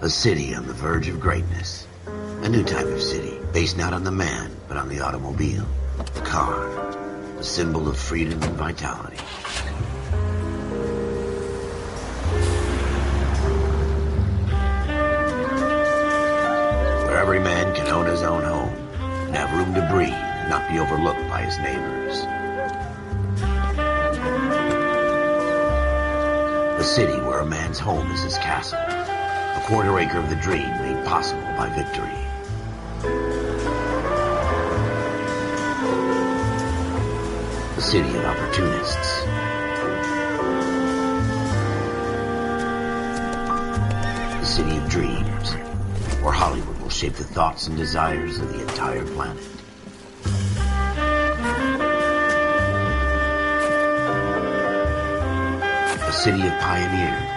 A city on the verge of greatness. A new type of city, based not on the man, but on the automobile. The car. The symbol of freedom and vitality. Where every man can own his own home, and have room to breathe, and not be overlooked by his neighbors. The city where a man's home is his castle. A quarter acre of the dream made possible by victory. The city of opportunists. The city of dreams, where Hollywood will shape the thoughts and desires of the entire planet. The city of pioneers.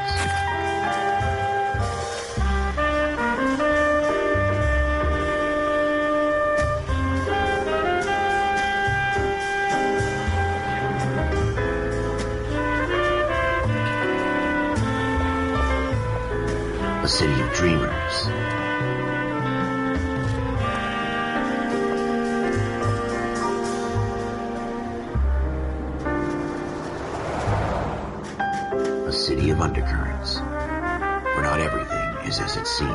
A city of dreamers. A city of undercurrents, where not everything is as it seems.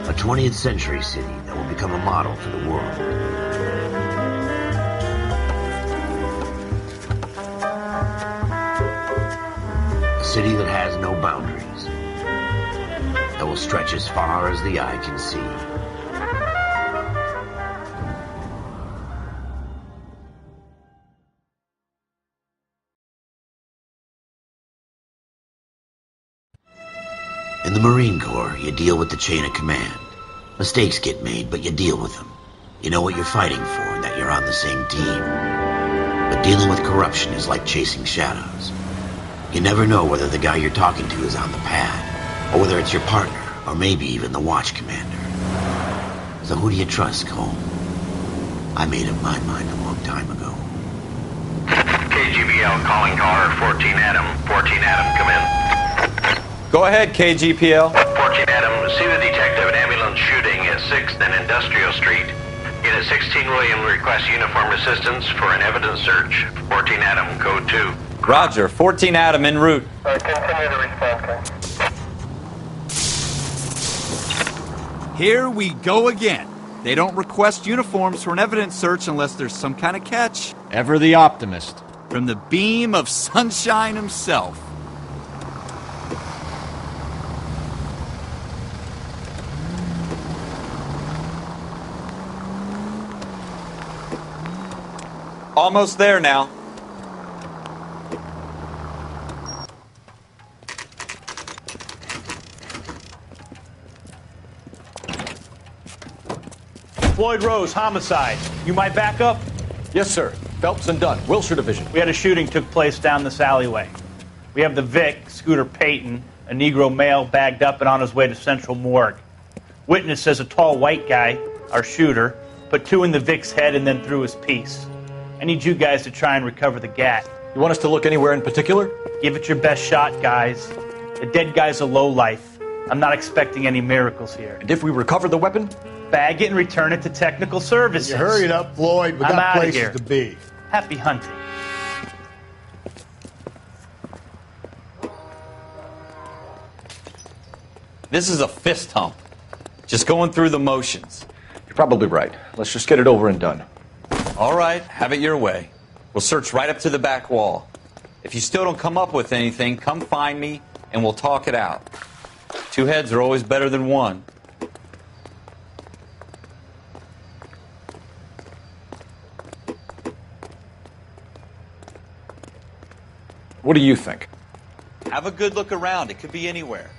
A 20th century city that will become a model for the world. A city that has no boundaries, that will stretch as far as the eye can see. In the Marine Corps, you deal with the chain of command. Mistakes get made, but you deal with them. You know what you're fighting for and that you're on the same team. But dealing with corruption is like chasing shadows. You never know whether the guy you're talking to is on the pad, or whether it's your partner, or maybe even the watch commander. So who do you trust, Cole? I made up my mind a long time ago. KGBL calling caller 14 Adam. 14 Adam, come in. Go ahead, KGPL. 14 Adam, see the detective an ambulance shooting at 6th and Industrial Street. Unit 16 William requests uniformed assistance for an evidence search. 14 Adam, code 2. Roger, 14 Adam en route. Continue the response. Here we go again. They don't request uniforms for an evidence search unless there's some kind of catch. Ever the optimist. From the beam of sunshine himself. Almost there now. Floyd Rose, homicide. You might back up? Yes, sir. Phelps and Dunn, Wilshire Division. We had a shooting took place down this alleyway. We have the Vic, Scooter Payton, a Negro male bagged up and on his way to Central Morgue. Witness says a tall white guy, our shooter, put 2 in the Vic's head and then threw his piece. I need you guys to try and recover the gat. You want us to look anywhere in particular? Give it your best shot, guys. The dead guy's a lowlife. I'm not expecting any miracles here. And if we recover the weapon? Bag it and return it to technical services. You hurried up, Floyd. We I'm got outta places here. to be. Happy hunting. This is a fist hump. Just going through the motions. You're probably right. Let's just get it over and done. All right, have it your way. We'll search right up to the back wall. If you still don't come up with anything, come find me and we'll talk it out. 2 heads are always better than 1. What do you think? Have a good look around. It could be anywhere.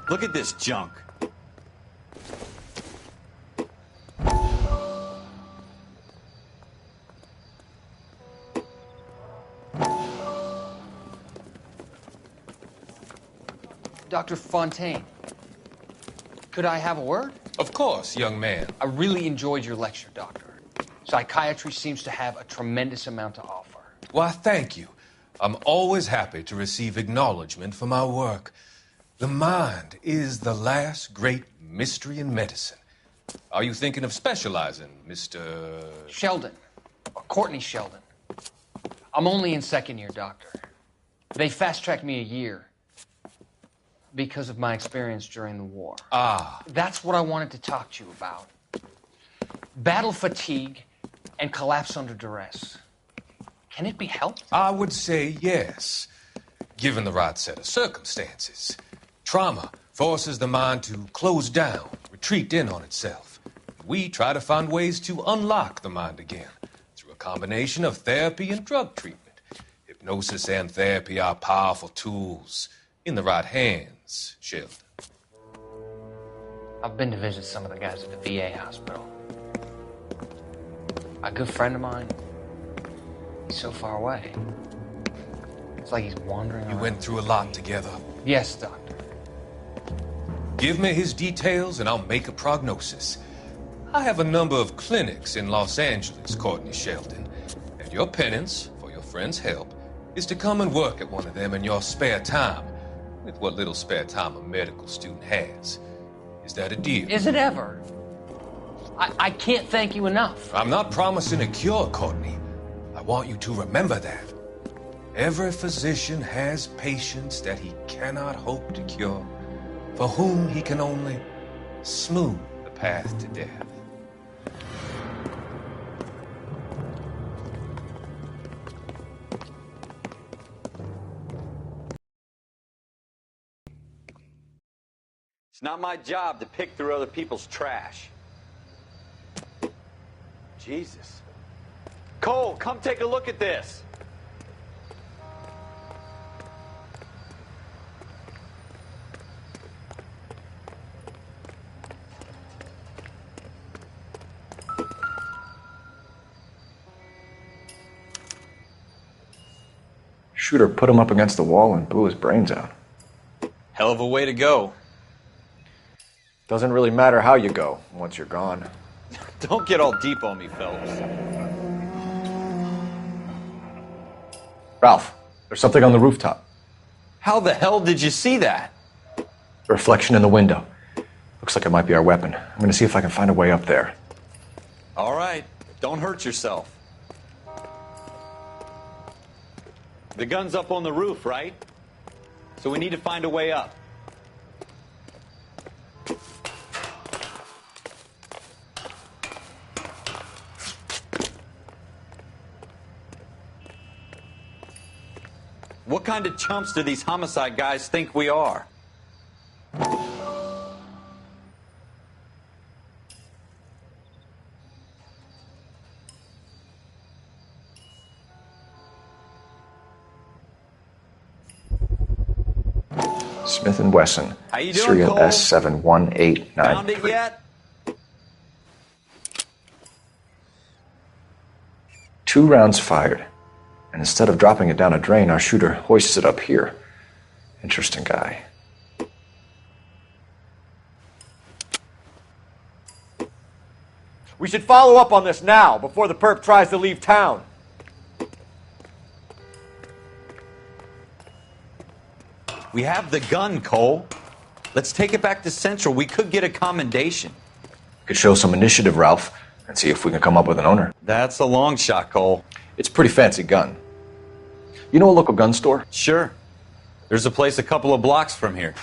Look at this junk. Dr. Fontaine, could I have a word? Of course, young man. I really enjoyed your lecture, Doctor. Psychiatry seems to have a tremendous amount to offer. Why, thank you. I'm always happy to receive acknowledgement for my work. The mind is the last great mystery in medicine. Are you thinking of specializing, Mr. Sheldon. Or Courtney Sheldon. I'm only in second year, Doctor. They fast-tracked me a year because of my experience during the war. Ah. That's what I wanted to talk to you about. Battle fatigue and collapse under duress. Can it be helped? I would say yes, given the right set of circumstances. Trauma forces the mind to close down, retreat in on itself. We try to find ways to unlock the mind again through a combination of therapy and drug treatment. Hypnosis and therapy are powerful tools in the right hands, Sheldon. I've been to visit some of the guys at the VA hospital. A good friend of mine, he's so far away. It's like he's wandering You around. went through a lot together. Yes, Doctor. Give me his details and I'll make a prognosis. I have a number of clinics in Los Angeles, Courtney Sheldon, and your penance, for your friend's help, is to come and work at one of them in your spare time, with what little spare time a medical student has. Is that a deal? Is it ever? I can't thank you enough. I'm not promising a cure, Courtney. I want you to remember that. Every physician has patients that he cannot hope to cure, for whom he can only smooth the path to death. It's not my job to pick through other people's trash. Jesus. Cole, come take a look at this. Shooter put him up against the wall and blew his brains out. Hell of a way to go. Doesn't really matter how you go once you're gone. Don't get all deep on me, fellas. Ralph, there's something on the rooftop. How the hell did you see that? A reflection in the window. Looks like it might be our weapon. I'm going to see if I can find a way up there. All right, don't hurt yourself. The gun's up on the roof, right? So we need to find a way up. What kind of chumps do these homicide guys think we are? Smith & Wesson. How you doing, Serial Cole? S71893. Found it yet? 2 rounds fired. And instead of dropping it down a drain, our shooter hoists it up here. Interesting guy. We should follow up on this now, before the perp tries to leave town. We have the gun, Cole. Let's take it back to Central. We could get a commendation. Could show some initiative, Ralph, and see if we can come up with an owner. That's a long shot, Cole. It's a pretty fancy gun. You know a local gun store? Sure. There's a place a couple of blocks from here.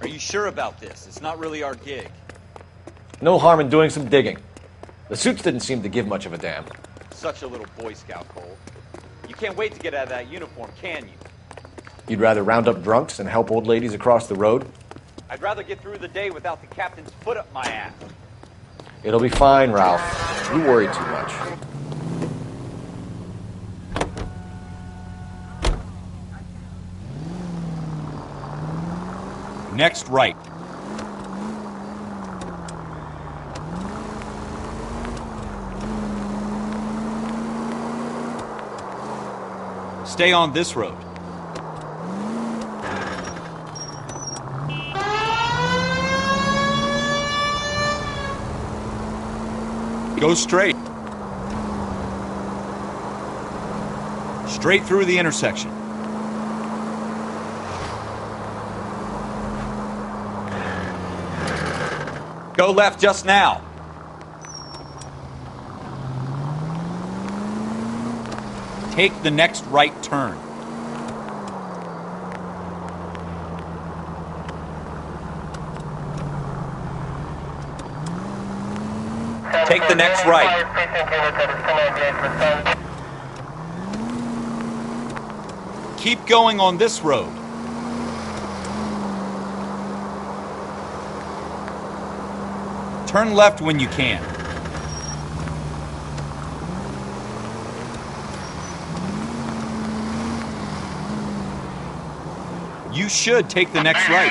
Are you sure about this? It's not really our gig. No harm in doing some digging. The suits didn't seem to give much of a damn. Such a little Boy Scout, Cole. You can't wait to get out of that uniform, can you? You'd rather round up drunks and help old ladies across the road? I'd rather get through the day without the captain's foot up my ass. It'll be fine, Ralph. You worry too much. Next right. Stay on this road. Go straight. Straight through the intersection. Go left just now. Take the next right turn. Take the next right. Keep going on this road. Turn left when you can. You should take the next right.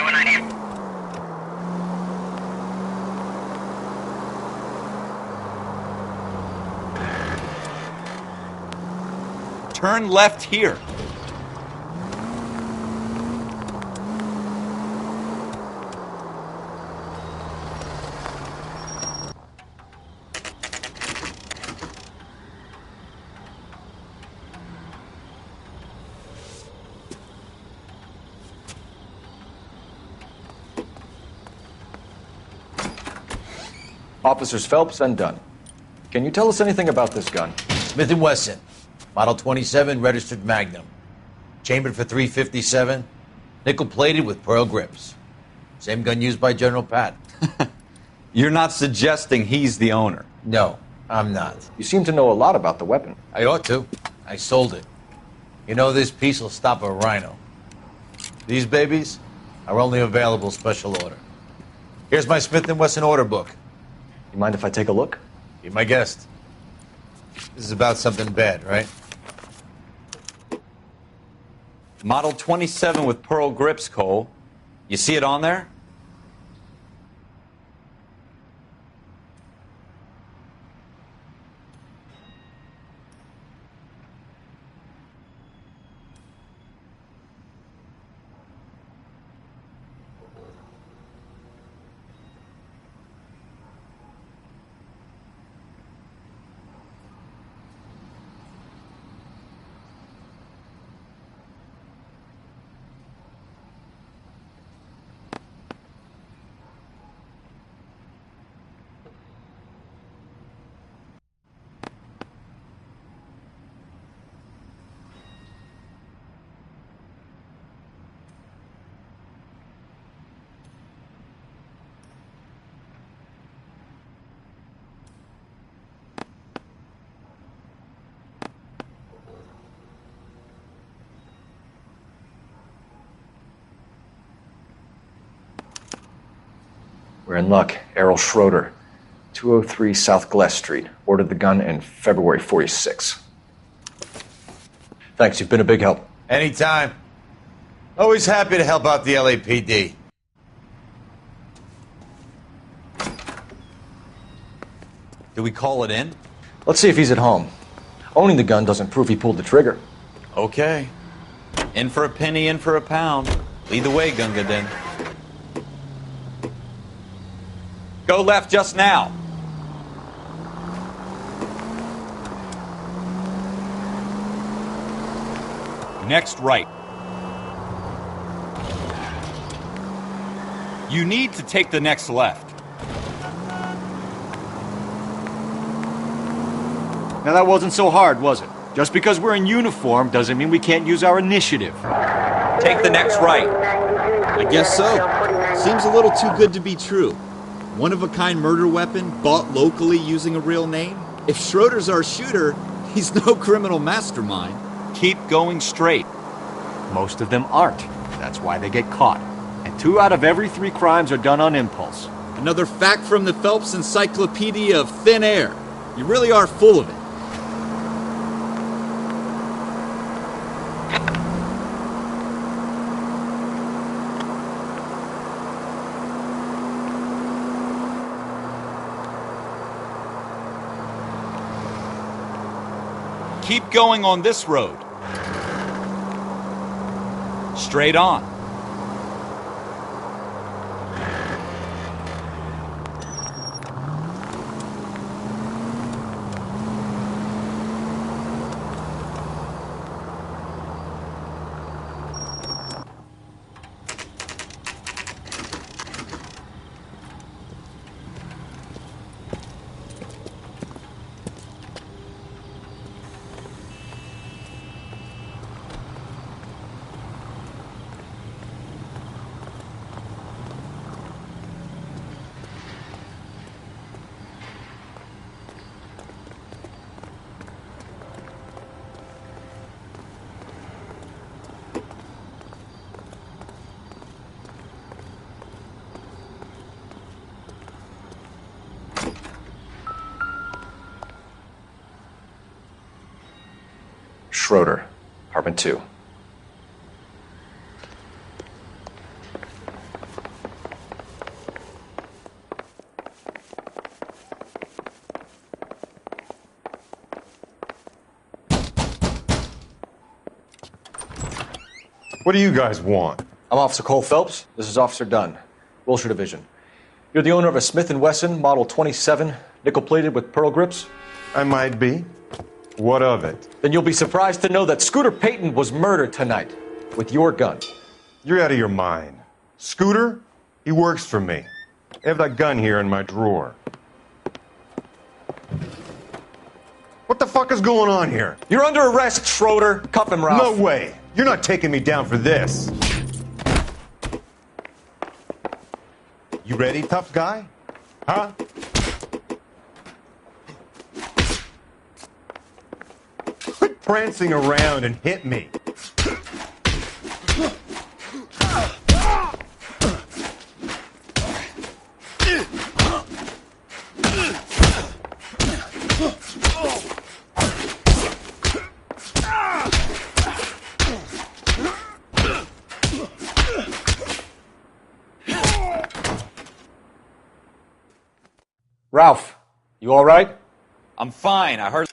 Turn left here. Officers Phelps and Dunn. Can you tell us anything about this gun? Smith & Wesson, Model 27, registered Magnum. Chambered for .357, nickel-plated with pearl grips. Same gun used by General Patton. You're not suggesting he's the owner? No, I'm not. You seem to know a lot about the weapon. I ought to. I sold it. You know, this piece will stop a rhino. These babies are only available special order. Here's my Smith & Wesson order book. You mind if I take a look? Be my guest. This is about something bad, right? Model 27 with pearl grips, Cole. You see it on there? We're in luck. Errol Schroeder, 203 South Glass Street. Ordered the gun in February '46. Thanks, you've been a big help. Anytime. Always happy to help out the LAPD. Do we call it in? Let's see if he's at home. Owning the gun doesn't prove he pulled the trigger. Okay. In for a penny, in for a pound. Lead the way, Gunga Din. Go left just now. Next right. You need to take the next left. Now that wasn't so hard, was it? Just because we're in uniform doesn't mean we can't use our initiative. Take the next right. I guess so. Seems a little too good to be true. One-of-a-kind murder weapon bought locally using a real name? If Schroeder's our shooter, he's no criminal mastermind. Keep going straight. Most of them aren't. That's why they get caught. And 2 out of every 3 crimes are done on impulse. Another fact from the Phelps Encyclopedia of Thin Air. You really are full of it. Keep going on this road. Straight on. Schroeder, apartment 2. What do you guys want? I'm Officer Cole Phelps. This is Officer Dunn, Wilshire Division. You're the owner of a Smith & Wesson Model 27, nickel-plated with pearl grips? I might be. What of it? Then you'll be surprised to know that Scooter Payton was murdered tonight with your gun. You're out of your mind. Scooter? He works for me. I have that gun here in my drawer. What the fuck is going on here? You're under arrest, Schroeder. Cuff him, Ralph. No way. You're not taking me down for this. You ready, tough guy? Huh? Quit prancing around and hit me. Ralph, you all right? I'm fine. I heard.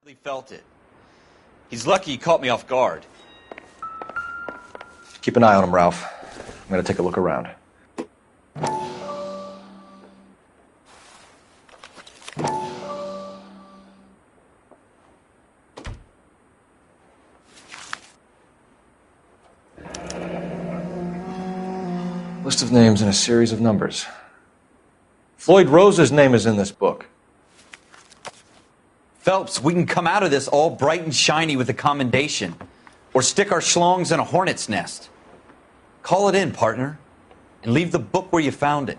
He felt it. He's lucky he caught me off guard. Keep an eye on him, Ralph. I'm gonna take a look around. List of names and a series of numbers. Floyd Rose's name is in this book. Phelps, we can come out of this all bright and shiny with a commendation. Or stick our schlongs in a hornet's nest. Call it in, partner. And leave the book where you found it.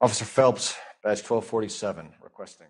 Officer Phelps, badge 1247, requesting.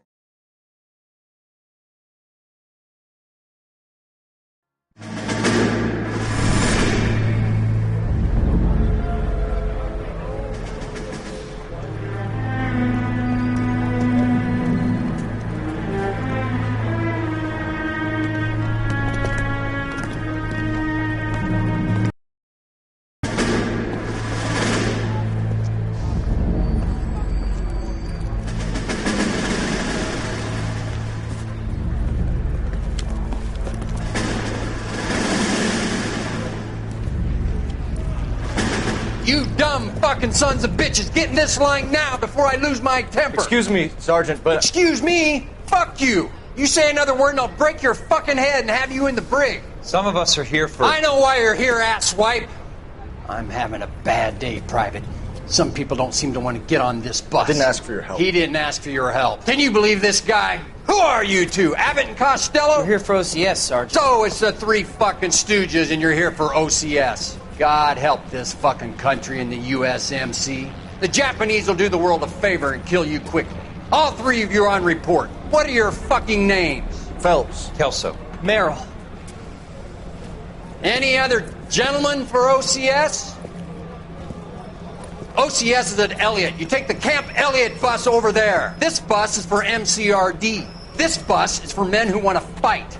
You dumb fucking sons of bitches, get in this line now before I lose my temper. Excuse me, Sergeant, but... Excuse me? Fuck you. You say another word and I'll break your fucking head and have you in the brig. Some of us are here for... I know why you're here, asswipe. I'm having a bad day, Private. Some people don't seem to want to get on this bus. I didn't ask for your help. He didn't ask for your help. Can you believe this guy? Who are you two? Abbott and Costello? We're here for OCS, Sergeant. So it's the three fucking stooges and you're here for OCS. God help this fucking country and the USMC. The Japanese will do the world a favor and kill you quickly. All three of you are on report. What are your fucking names? Phelps. Kelso. Merrill. Any other gentlemen for OCS? OCS is at Elliott. You take the Camp Elliott bus over there. This bus is for MCRD. This bus is for men who want to fight.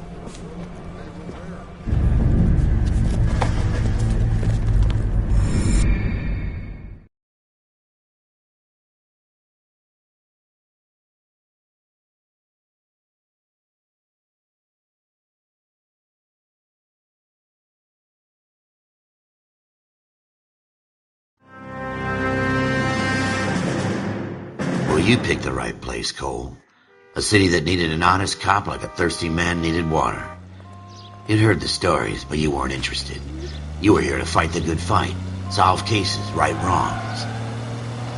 Well, you picked the right place, Cole. A city that needed an honest cop like a thirsty man needed water. You'd heard the stories, but you weren't interested. You were here to fight the good fight, solve cases, right wrongs.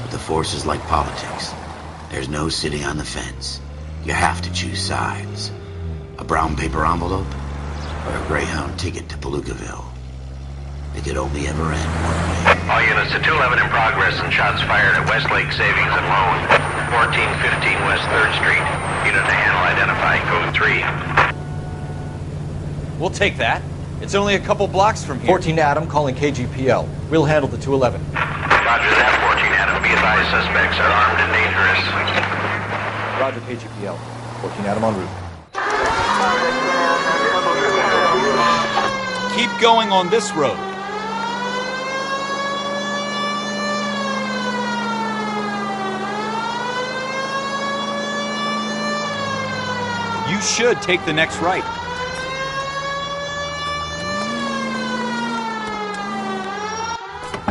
But the force is like politics. There's no sitting on the fence. You have to choose sides. A brown paper envelope or a Greyhound ticket to Palookaville. It could only ever end one way. All units to 211 in progress and shots fired at Westlake Savings and Loan, 1415 West 3rd Street. Unit to handle identify, code 3. We'll take that. It's only a couple blocks from here. 14 Adam calling KGPL. We'll handle the 211. Roger that, 14 Adam. Be advised, suspects are armed and dangerous. Roger, KGPL. 14 Adam en route. Keep going on this road. You should take the next right.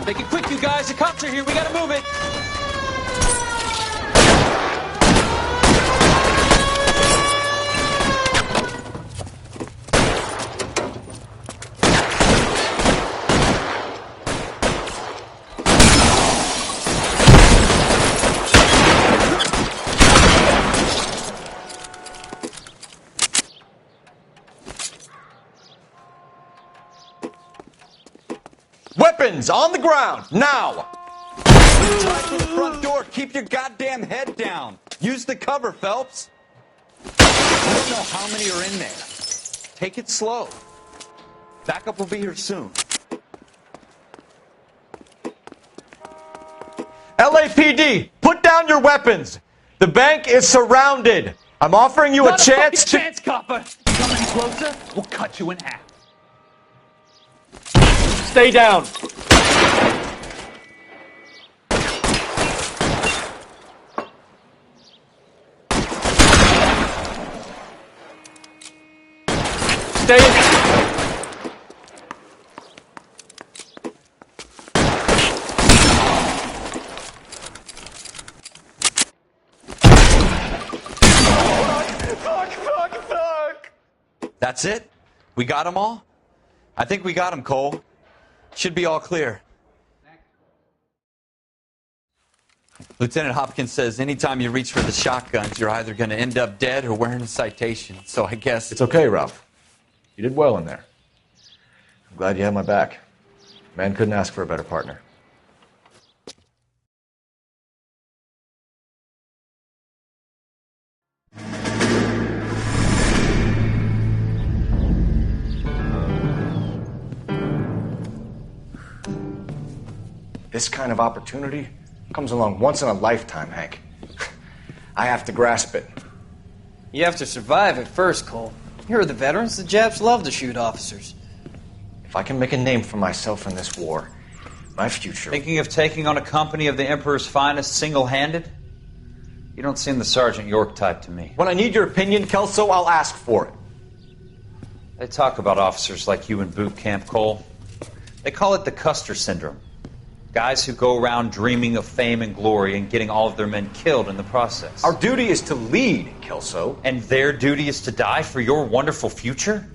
Make it quick, you guys. The cops are here. We gotta move it. Weapons on the ground, now! Try for the front door. Keep your goddamn head down. Use the cover, Phelps. You don't know how many are in there. Take it slow. Backup will be here soon. LAPD, put down your weapons. The bank is surrounded. I'm offering you a chance to... chance, copper. Come any closer, we'll cut you in half. Stay down. stay in... That's it? We got them all? I think we got them, Cole. Should be all clear. Lieutenant Hopkins says anytime you reach for the shotguns, you're either going to end up dead or wearing a citation. So I guess... It's okay, Ralph. You did well in there. I'm glad you had my back. Man couldn't ask for a better partner. This kind of opportunity comes along once in a lifetime, Hank. I have to grasp it. You have to survive it first, Cole. You're the veterans. The Japs love to shoot officers. If I can make a name for myself in this war, my future... Thinking of taking on a company of the Emperor's finest single-handed? You don't seem the Sergeant York type to me. When I need your opinion, Kelso, I'll ask for it. They talk about officers like you in boot camp, Cole. They call it the Custer syndrome. Guys who go around dreaming of fame and glory and getting all of their men killed in the process. Our duty is to lead, Kelso. And their duty is to die for your wonderful future?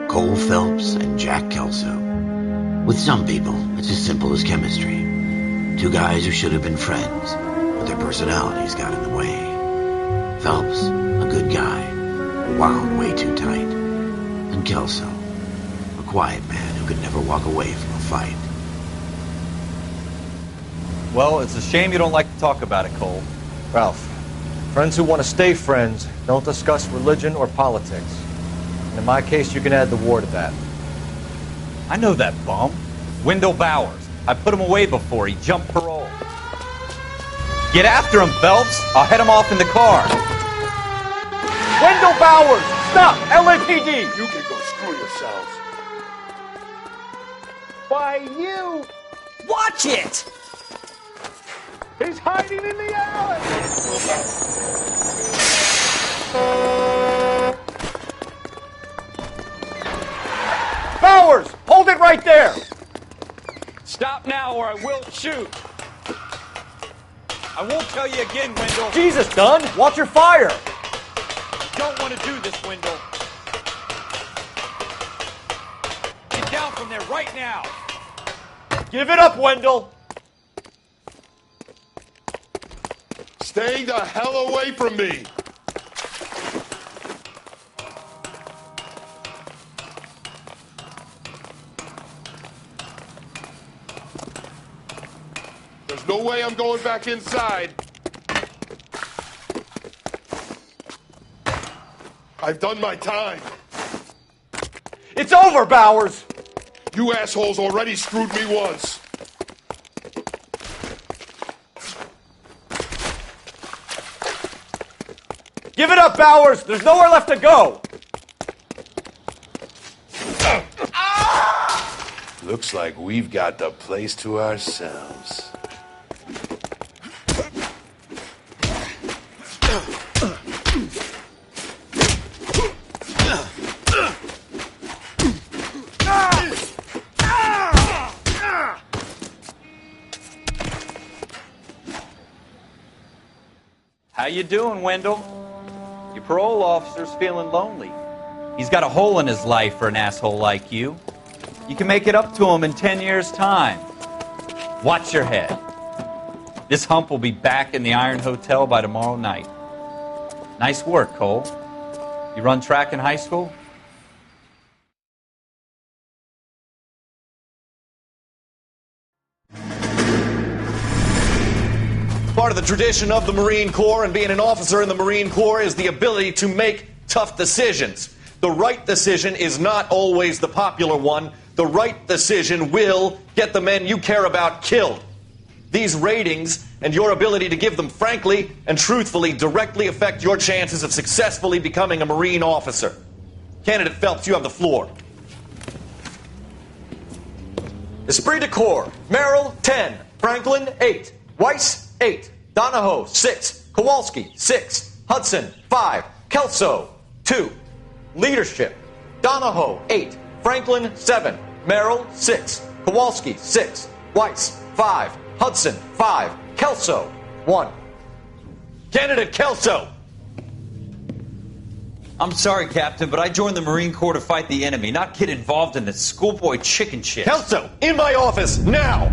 Cole Phelps and Jack Kelso. With some people, it's as simple as chemistry. Two guys who should have been friends, but their personalities got in the way. Phelps, a good guy, wound way too tight. And Kelso, a quiet man who could never walk away from a fight. Well, it's a shame you don't like to talk about it, Cole. Ralph, friends who want to stay friends don't discuss religion or politics. And in my case, you can add the war to that. I know that bum. Wendell Bowers. I put him away before. He jumped parole. Get after him, Phelps. I'll head him off in the car. Wendell Bowers! Stop! LAPD! You can go screw yourselves. Why, you... Watch it! He's hiding in the alley! Bowers! Hold it right there! Stop now or I will shoot. I won't tell you again, Wendell. Jesus, Dunn! Watch your fire! Don't want to do this, Wendell. Get down from there right now. Give it up, Wendell! Stay the hell away from me! There's no way I'm going back inside. I've done my time. It's over, Bowers! You assholes already screwed me once. Give it up, Bowers! There's nowhere left to go! Looks like we've got the place to ourselves. How you doing, Wendell? Your parole officer's feeling lonely. He's got a hole in his life for an asshole like you. You can make it up to him in 10 years' time. Watch your head. This hump will be back in the Iron Hotel by tomorrow night. Nice work, Cole. You run track in high school? Part of the tradition of the Marine Corps and being an officer in the Marine Corps is the ability to make tough decisions. The right decision is not always the popular one. The right decision will get the men you care about killed. These ratings and your ability to give them frankly and truthfully directly affect your chances of successfully becoming a Marine officer. Candidate Phelps, you have the floor. Esprit de Corps, Merrill, 10. Franklin, 8. Weiss, 8. Donahoe, 6. Kowalski, 6. Hudson, 5. Kelso, 2. Leadership, Donahoe, 8. Franklin, 7. Merrill, 6. Kowalski, 6. Weiss, 5. Hudson, 5. Kelso, 1. Candidate Kelso! I'm sorry, Captain, but I joined the Marine Corps to fight the enemy, not get involved in this schoolboy chicken shit. Kelso, in my office, now!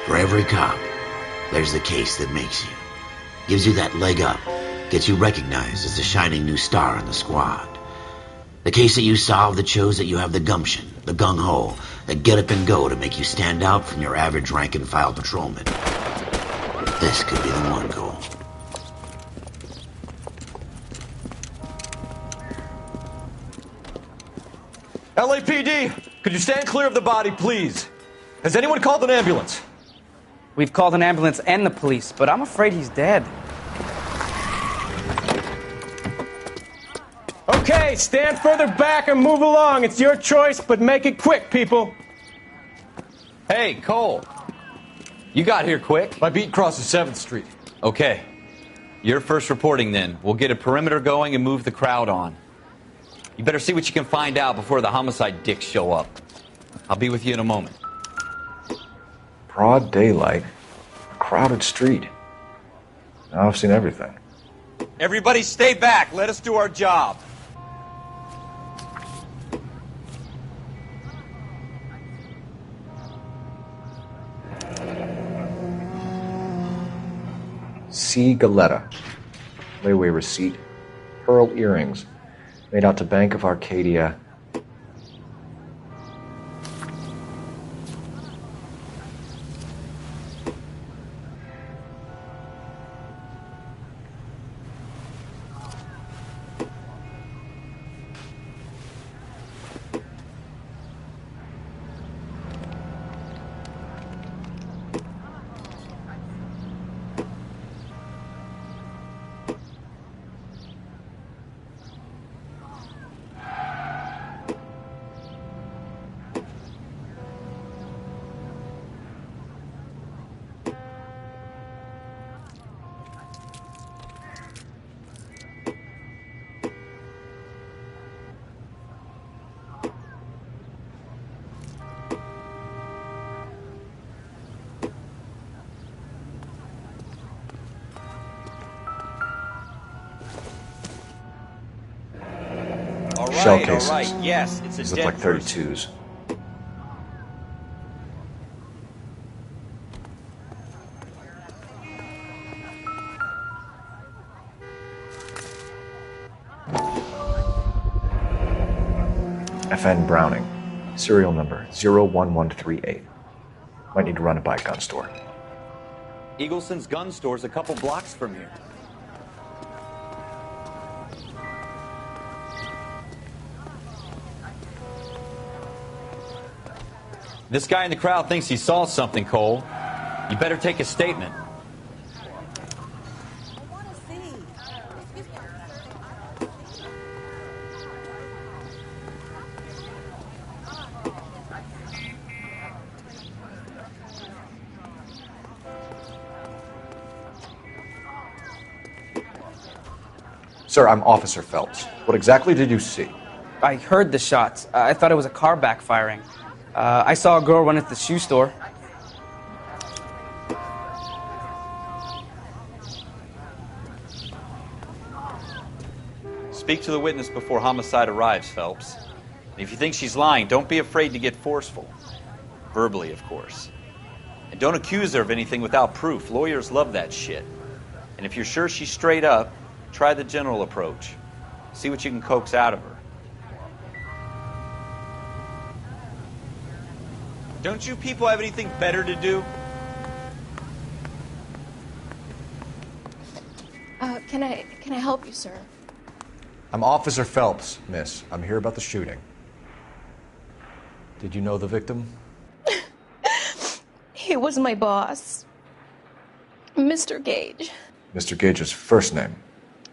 For every cop, there's the case that makes you. Gives you that leg up. Gets you recognized as the shining new star in the squad. The case that you solve that shows that you have the gumption, the gung-ho, the get up and go to make you stand out from your average rank-and-file patrolman. This could be the one, Cole. LAPD, could you stand clear of the body, please? Has anyone called an ambulance? We've called an ambulance and the police, but I'm afraid he's dead. Okay, stand further back and move along. It's your choice, but make it quick, people. Hey, Cole. You got here quick. My beat crosses 7th Street. Okay. You're first reporting then. We'll get a perimeter going and move the crowd on. You better see what you can find out before the homicide dicks show up. I'll be with you in a moment. Broad daylight, a crowded street. Now I've seen everything. Everybody stay back. Let us do our job. C. Galetta. Layaway receipt. Pearl earrings. Made out to Bank of Arcadia. Shell cases. All right. Yes, it's a These dead look like person. 32s. FN Browning. Serial number 01138. Might need to run it by a gun store. Eagleson's gun store's a couple blocks from here. This guy in the crowd thinks he saw something, Cole. You better take a statement. Sir, I'm Officer Phelps. What exactly did you see? I heard the shots. I thought it was a car backfiring. I saw a girl run into the shoe store. Speak to the witness before homicide arrives, Phelps. And if you think she's lying, don't be afraid to get forceful. Verbally, of course. And don't accuse her of anything without proof. Lawyers love that shit. And if you're sure she's straight up, try the general approach. See what you can coax out of her. Don't you people have anything better to do? Can I help you, sir? I'm Officer Phelps, miss. I'm here about the shooting. Did you know the victim? He was my boss, Mr. Gage. Mr. Gage's first name.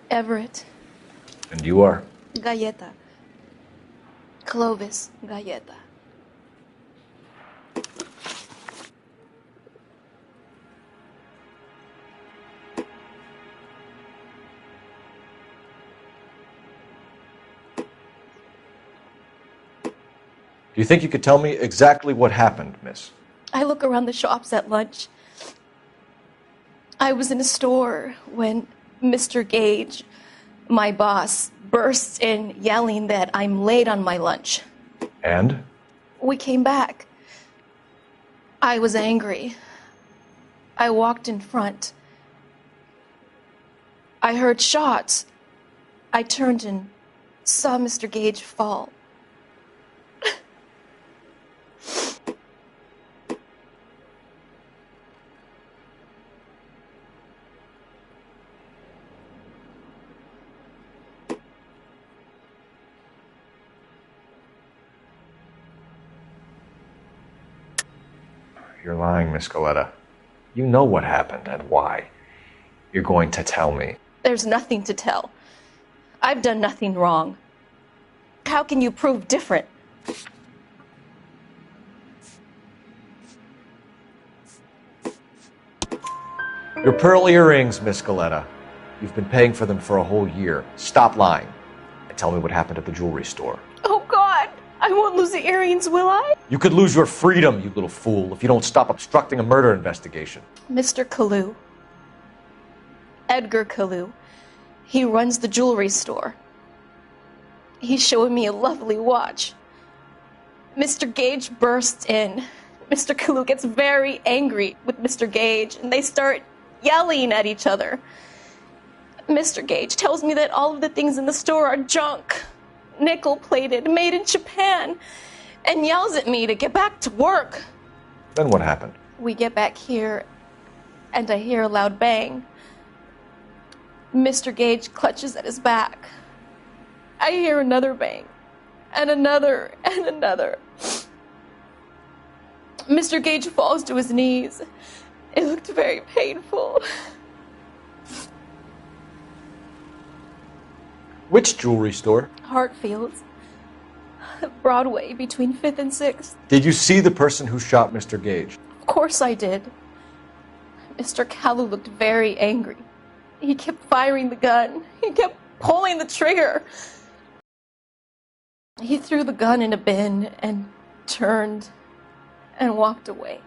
Everett. And you are? Galleta. Clovis Galleta. Do you think you could tell me exactly what happened, miss? I look around the shops at lunch. I was in a store when Mr. Gage, my boss, bursts in yelling that I'm late on my lunch. And? We came back. I was angry. I walked in front. I heard shots. I turned and saw Mr. Gage fall. You're lying, Miss Galleta. You know what happened and why. You're going to tell me. There's nothing to tell. I've done nothing wrong. How can you prove different? Your pearl earrings, Miss Galleta. You've been paying for them for a whole year. Stop lying and tell me what happened at the jewelry store. Oh, God! I won't lose the earrings, will I? You could lose your freedom, you little fool, if you don't stop obstructing a murder investigation. Mr. Kalu. Edgar Kalu. He runs the jewelry store. He's showing me a lovely watch. Mr. Gage bursts in. Mr. Kalu gets very angry with Mr. Gage, and they start yelling at each other. Mr. Gage tells me that all of the things in the store are junk, nickel-plated, made in Japan, and yells at me to get back to work. Then what happened? We get back here, and I hear a loud bang. Mr. Gage clutches at his back. I hear another bang, and another, and another. Mr. Gage falls to his knees. It looked very painful. Which jewelry store? Hartfield's. Broadway, between 5th and 6th. Did you see the person who shot Mr. Gage? Of course I did. Mr. Kalu looked very angry. He kept firing the gun. He kept pulling the trigger. He threw the gun in a bin and turned and walked away.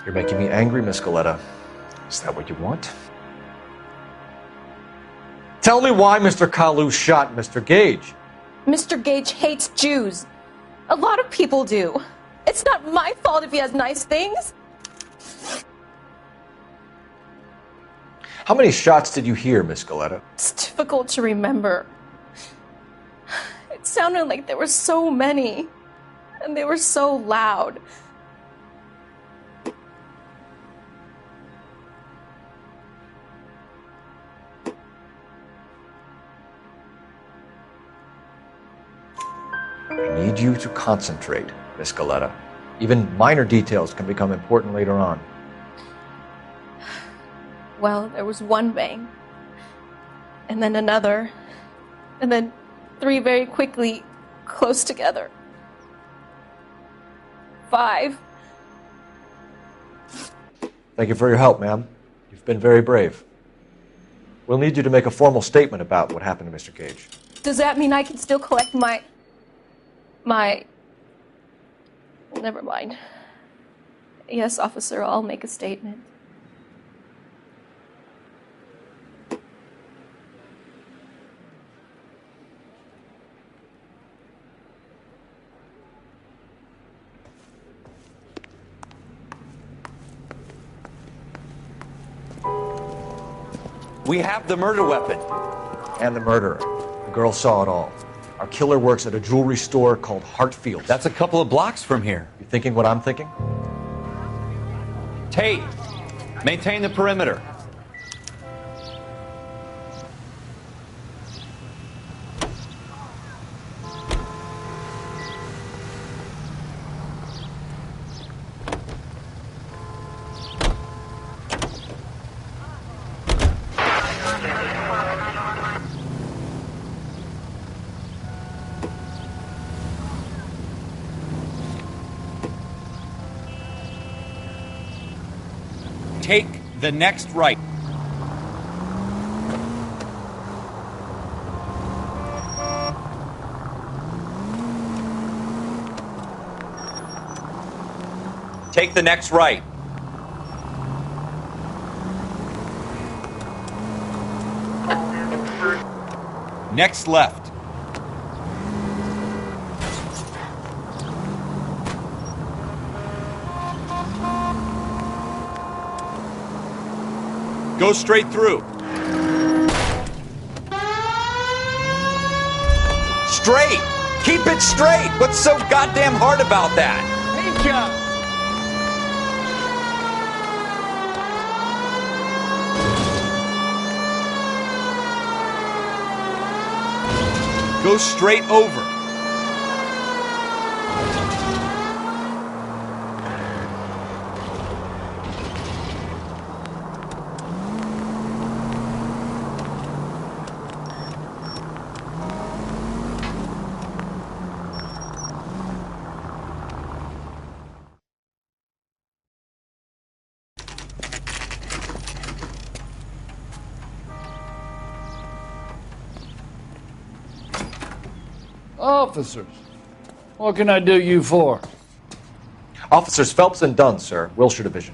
You're making me angry, Miss Galleta. Is that what you want? Tell me why Mr. Kalu shot Mr. Gage. Mr. Gage hates Jews. A lot of people do. It's not my fault if he has nice things. How many shots did you hear, Miss Galleta? It's difficult to remember. It sounded like there were so many, and they were so loud. I need you to concentrate, Miss Galleta. Even minor details can become important later on. Well, there was one bang, and then another, and then 3 very quickly, close together. 5. Thank you for your help, ma'am. You've been very brave. We'll need you to make a formal statement about what happened to Mr. Gage. Does that mean I can still collect my... Never mind. Yes, officer, I'll make a statement. We have the murder weapon. And the murderer. The girl saw it all. Our killer works at a jewelry store called Hartfield. That's a couple of blocks from here. You thinking what I'm thinking? Tate, maintain the perimeter. Take the next right. Take the next right. Next left. Go straight through. Straight! Keep it straight! What's so goddamn hard about that? Hey, John. Go straight over. Officers, what can I do you for? Officers Phelps and Dunn, sir, Wilshire Division.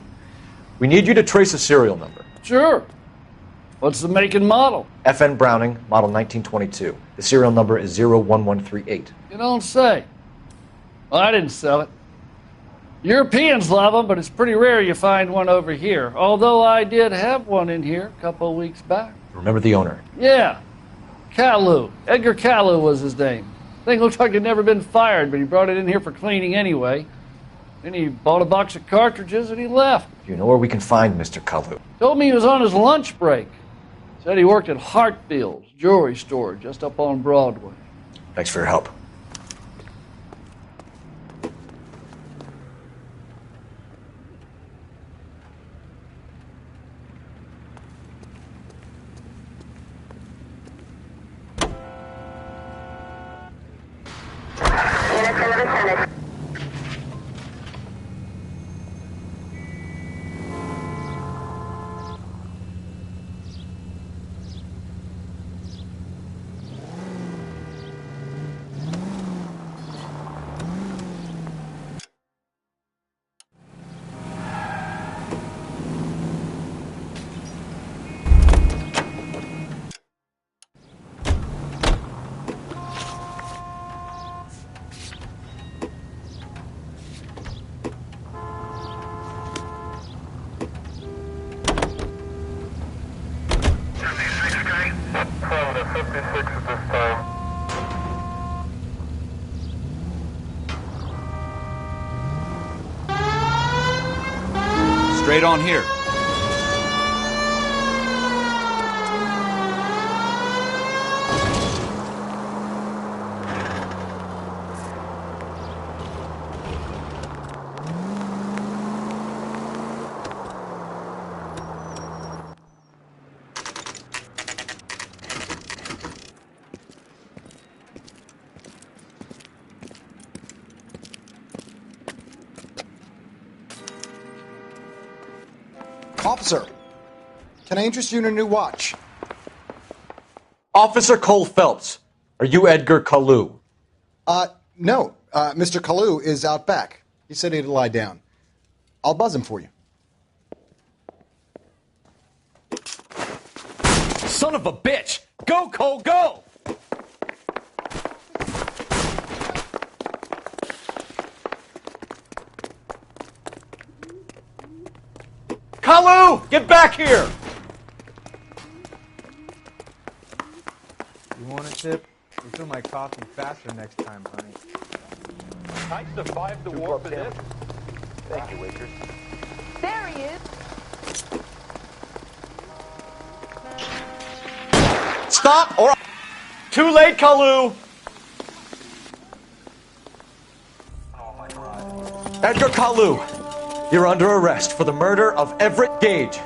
We need you to trace a serial number. Sure. What's the make and model? FN Browning, model 1922. The serial number is 01138. You don't say. Well, I didn't sell it. Europeans love them, but it's pretty rare you find one over here. Although I did have one in here a couple of weeks back. Remember the owner? Yeah. Caillou. Edgar Caillou was his name. Thing looked like he'd never been fired, but he brought it in here for cleaning anyway. Then he bought a box of cartridges and he left. Do you know where we can find Mr. Caillou? Told me he was on his lunch break. Said he worked at Hartfield's jewelry store just up on Broadway. Thanks for your help. Straight on here. Officer, can I interest you in a new watch? Officer Cole Phelps, are you Edgar Caillou? No. Mr. Caillou is out back. He said he'd lie down. I'll buzz him for you. Son of a bitch! Go, Cole, go! Caillou, get back here! You want a tip? Refill my coffee faster next time, honey. I survived the war for this. Thank you, waitress. There he is. Stop or... Too late, Kalu! Edgar Kalu, you're under arrest for the murder of Everett Gage.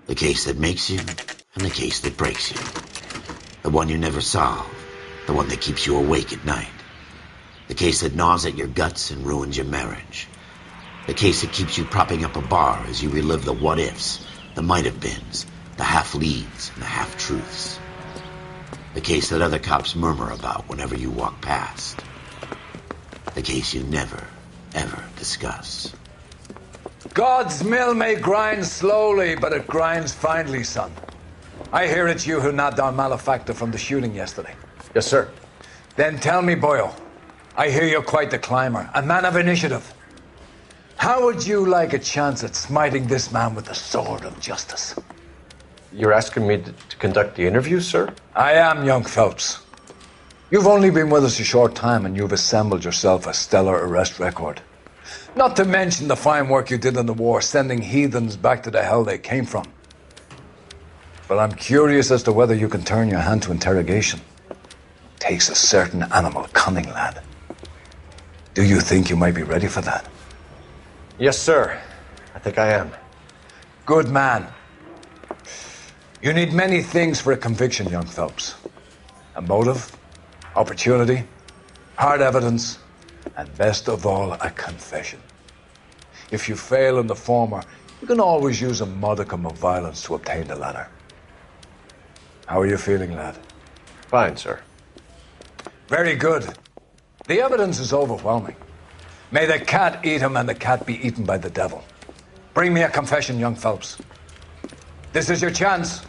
The case that makes you, and the case that breaks you. The one you never solve, the one that keeps you awake at night. The case that gnaws at your guts and ruins your marriage. The case that keeps you propping up a bar as you relive the what-ifs, the might-have-beens, the half-leads, and the half-truths. The case that other cops murmur about whenever you walk past. The case you never, ever discuss. God's mill may grind slowly, but it grinds finely, son. I hear it's you who nabbed our malefactor from the shooting yesterday. Yes, sir. Then tell me, Boyle, I hear you're quite the climber, a man of initiative. How would you like a chance at smiting this man with the sword of justice? You're asking me to conduct the interview, sir? I am, young Phelps. You've only been with us a short time and you've assembled yourself a stellar arrest record. Not to mention the fine work you did in the war, sending heathens back to the hell they came from. But I'm curious as to whether you can turn your hand to interrogation. Takes a certain animal cunning, lad. Do you think you might be ready for that? Yes, sir. I think I am. Good man. You need many things for a conviction, young Phelps. A motive, opportunity, hard evidence, and best of all, a confession. If you fail in the former, you can always use a modicum of violence to obtain the latter. How are you feeling, lad? Fine, sir. Very good. The evidence is overwhelming. May the cat eat him and the cat be eaten by the devil. Bring me a confession, young Phelps. This is your chance.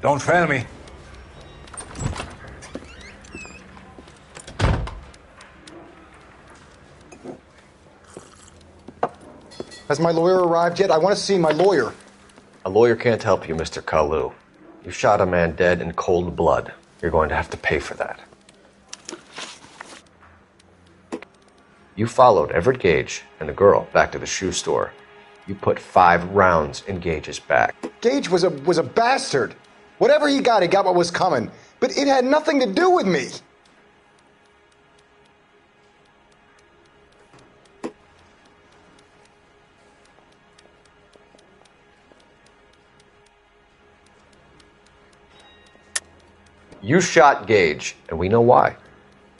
Don't fail me. Has my lawyer arrived yet? I want to see my lawyer. A lawyer can't help you, Mr. Kalu. You shot a man dead in cold blood. You're going to have to pay for that. You followed Everett Gage and the girl back to the shoe store. You put 5 rounds in Gage's back. Gage was a bastard. Whatever he got what was coming. But it had nothing to do with me. You shot Gage, and we know why.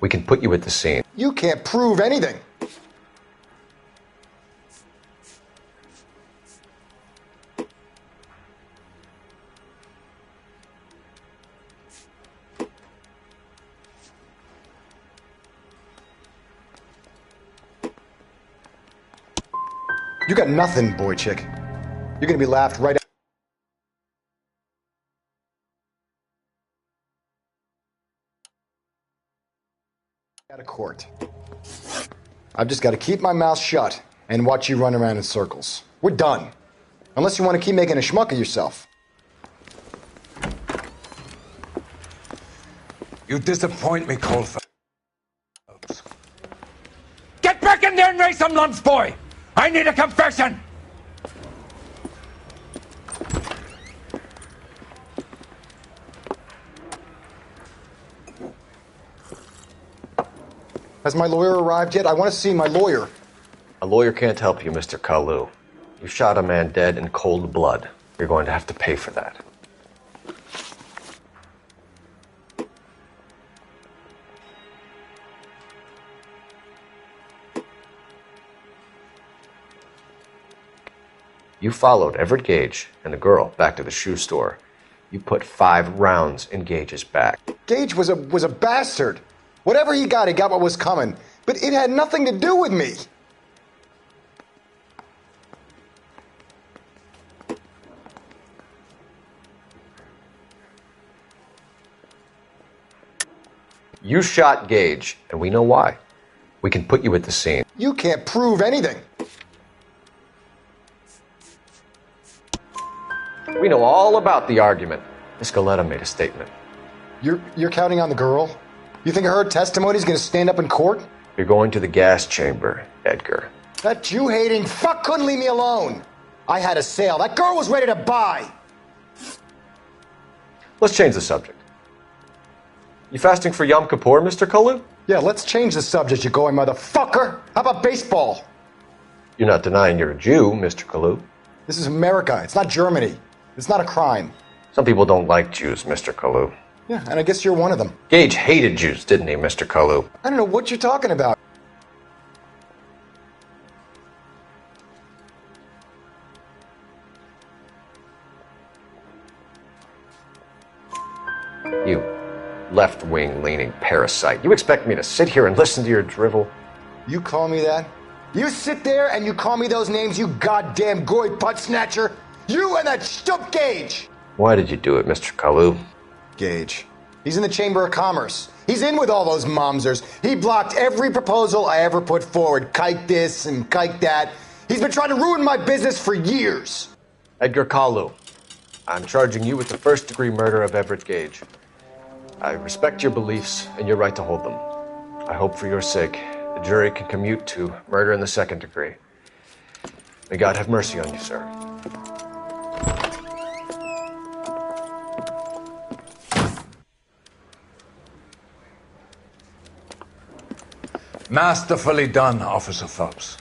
We can put you at the scene. You can't prove anything. You got nothing, boy chick. You're gonna be laughed right out of court. I've just got to keep my mouth shut and watch you run around in circles. We're done. Unless you want to keep making a schmuck of yourself. You disappoint me, Coulter. Get back in there and raise some lumps, boy! I need a confession! Has my lawyer arrived yet? I want to see my lawyer. A lawyer can't help you, Mr. Kalu. You shot a man dead in cold blood. You're going to have to pay for that. You followed Everett Gage and the girl back to the shoe store. You put 5 rounds in Gage's back. Gage was a bastard. Whatever he got what was coming. But it had nothing to do with me. You shot Gage, and we know why. We can put you at the scene. You can't prove anything. We know all about the argument. Miss Galetta made a statement. You're counting on the girl? You think her testimony is going to stand up in court? You're going to the gas chamber, Edgar. That Jew-hating fuck couldn't leave me alone. I had a sale. That girl was ready to buy. Let's change the subject. You fasting for Yom Kippur, Mr. Kalu? Yeah, let's change the subject, you going motherfucker. How about baseball? You're not denying you're a Jew, Mr. Kalu. This is America. It's not Germany. It's not a crime. Some people don't like Jews, Mr. Kalu. Yeah, and I guess you're one of them. Gage hated Jews, didn't he, Mr. Kalu? I don't know what you're talking about. You left-wing leaning parasite. You expect me to sit here and listen to your drivel? You call me that? You sit there and you call me those names, you goddamn goy putt snatcher? You and that stup Gage! Why did you do it, Mr. Kalu? Gage. He's in the Chamber of Commerce. He's in with all those momsers. He blocked every proposal I ever put forward. Kike this and kike that. He's been trying to ruin my business for years. Edgar Kalu, I'm charging you with the first-degree murder of Everett Gage. I respect your beliefs and your right to hold them. I hope for your sake the jury can commute to murder in the second degree. May God have mercy on you, sir. Masterfully done, Officer Phelps.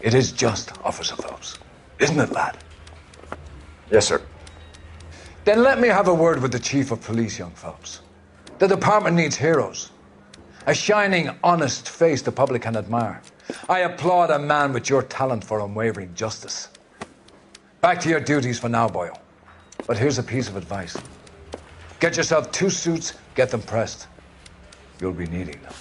It is just Officer Phelps. Isn't it, lad? Yes, sir. Then let me have a word with the Chief of Police, young Phelps. The department needs heroes. A shining, honest face the public can admire. I applaud a man with your talent for unwavering justice. Back to your duties for now, boyo. But here's a piece of advice. Get yourself 2 suits, get them pressed. You'll be needing them.